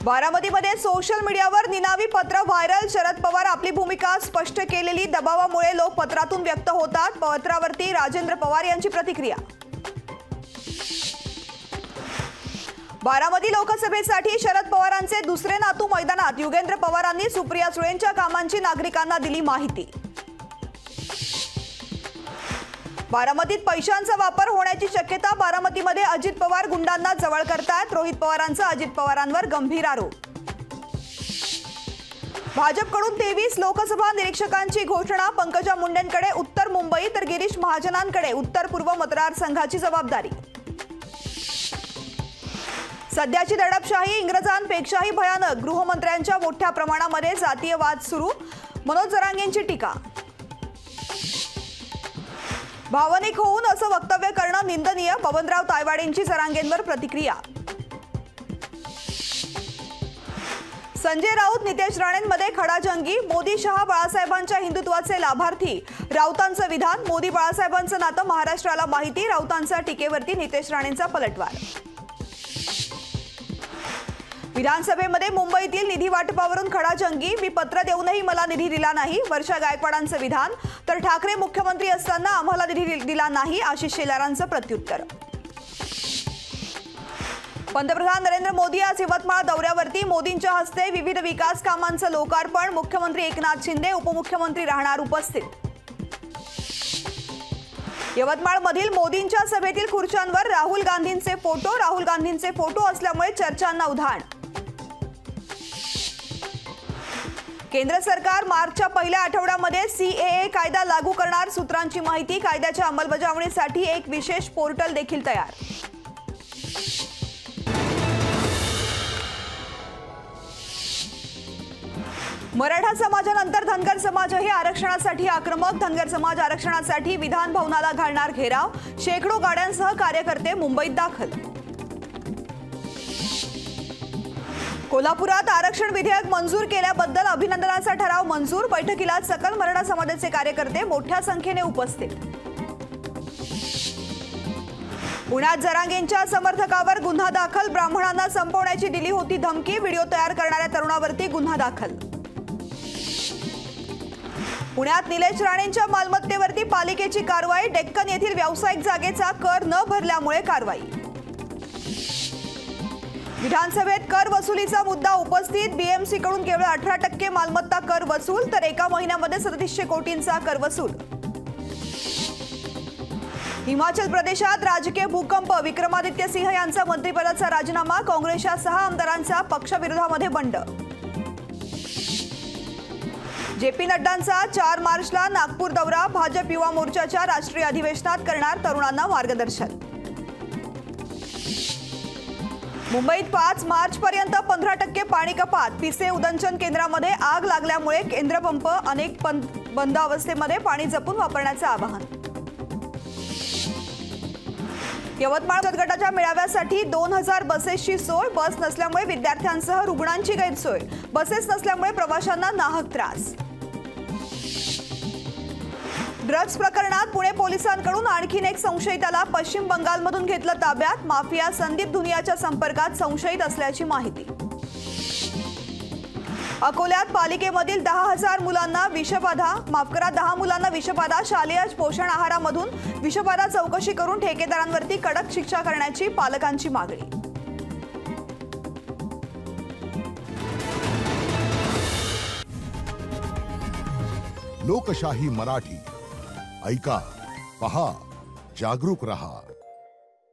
बारामतीमध्ये social मीडियावर निनावी पत्र व्हायरल। शरद पवार आपली भूमिका स्पष्ट केलेली दबावामुळे लोक पत्रातून व्यक्त होतात। पत्रावरती राजेंद्र पवार यांची प्रतिक्रिया। बारामती लोकसभेसाठी शरद पवारांचे दुसरे नातू मैदानात। युगेंद्र पवारांनी सुप्रिया सुळेंच्या कामांची नागरिकांना दिली माहिती। बारामतीत पैशांचा वापर होण्याची शक्यता। बारामतीमध्ये अजित पवार गुंडांना जवळ करतात। रोहित पवारांचा अजित पवारांवर गंभीर आरोप। भाजपकडून 23 लोकसभा निरीक्षकांची घोषणा। पंकजा मुंडेंकडे उत्तर मुंबई तर गिरीश महाजनांकडे उत्तर पूर्व मतदारसंघाची जबाबदारी। सध्याची दडपशाही इंग्रजांपेक्षाही भयानक। गृहमंत्र्यांच्या मोठ्या प्रमाणामध्ये जातीय वाद सुरू। मनोज जरांगेंची टीका। भावनिक होऊन असं वक्तव्य करणं निंदनीय। बबनराव तायवाडेंची जरांगेंवर प्रतिक्रिया। संजय राऊत नितेश राणेंमध्ये खडाजंगी। मोदी शहा बाळासाहेबांच्या हिंदुत्वाचे लाभार्थी। राऊतांचं विधान। मोदी बाळासाहेबांचं नातं महाराष्ट्राला माहिती। राऊतांच्या टीकेवरती नितेश राणेंचा पलटवार। विधानसभेमध्ये मुंबईतील निधी वाटपावरून खडाजंगी। मी पत्र देऊनही मला निधी दिला नाही। वर्षा गायकवाडांचं विधान। तर ठाकरे मुख्यमंत्री असताना आम्हाला निधी दिला नाही। आशिष शेलारांचं प्रत्युत्तर। पंतप्रधान नरेंद्र मोदी आज यवतमाळ दौऱ्यावरती। मोदींच्या हस्ते विविध विकास कामांचं लोकार्पण। मुख्यमंत्री एकनाथ शिंदे उपमुख्यमंत्री राहणार उपस्थित। यवतमाळमधील मोदींच्या सभेतील खुर्च्यांवर राहुल गांधींचे फोटो। राहुल गांधींचे फोटो असल्यामुळे चर्चांना उधाण। केंद्र सरकार मार्चच्या पहिल्या आठवड्यामध्ये सीएए कायदा लागू करणार। सूत्रांची माहिती। कायद्याच्या अंमलबजावणीसाठी एक विशेष पोर्टल देखील तयार। मराठा समाजानंतर धनगर समाजही आरक्षणासाठी आक्रमक। धनगर समाज आरक्षणासाठी विधान भवनाला घालणार घेराव। शेकडो गाड्यांसह कार्यकर्ते मुंबईत दाखल। कोल्हापुरात आरक्षण विधेयक मंजूर केल्याबद्दल अभिनंदनाचा ठराव मंजूर। बैठकीला सकल मराठा समाजाचे कार्यकर्ते मोठ्या संख्येने उपस्थित। पुण्यात जरांगेंच्या समर्थकावर गुन्हा दाखल। ब्राह्मणांना संपवण्याची दिली होती धमकी। व्हिडिओ तयार करणाऱ्या तरुणावरती गुन्हा दाखल। पुण्यात निलेश राणेंच्या मालमत्तेवरती पालिकेची कारवाई। डेक्कन येथील व्यावसायिक जागेचा कर न भरल्यामुळे कारवाई। विधानसभेत कर वसुलीचा मुद्दा उपस्थित। बीएमसीकडून केवळ 18% मालमत्ता कर वसूल तर एका महिन्यामध्ये 3700 कोटींचा कर वसूल। हिमाचल प्रदेशात राजकीय भूकंप। विक्रमादित्य सिंह यांचा मंत्रिपदाचा राजीनामा। काँग्रेसच्या 6 आमदारांचा पक्षविरोधामध्ये बंड। जेपी नड्डांचा 4 मार्चला नागपूर दौरा। भाजप युवा मोर्चाच्या राष्ट्रीय अधिवेशनात करणार तरुणांना मार्गदर्शन। मुंबईत 5 मार्चपर्यंत 15% पाणी कपात। पिसे उदंचन केंद्रामध्ये आग लागल्यामुळे केंद्र पंप अनेक बंद अवस्थेमध्ये पाणी जपून वापरण्याचे आवाहन। यवतमाळ बचत गटाच्या मेळाव्यासाठी 2000 बसेसची सोय। बस नसल्यामुळे विद्यार्थ्यांसह रुग्णांची गैरसोय। बसेस नसल्यामुळे प्रवाशांना नाहक त्रास। ड्रग्ज प्रकरणात पुणे पोलिसांकडून आणखीन एक संशयिताला पश्चिम बंगालमधून घेतलं ताब्यात। माफिया संदीप धुनियाच्या संपर्कात संशयित असल्याची माहिती। अकोल्यात पालिकेमधील 10,000 मुलांना विषबाधा। 10 मुलांना विषबाधा। शालेय पोषण आहारामधून विषबाधा चौकशी करून ठेकेदारांवरती कडक शिक्षा करण्याची पालकांची मागणी। लोकशाही मराठी ऐका, पहा, जागरूक रहा।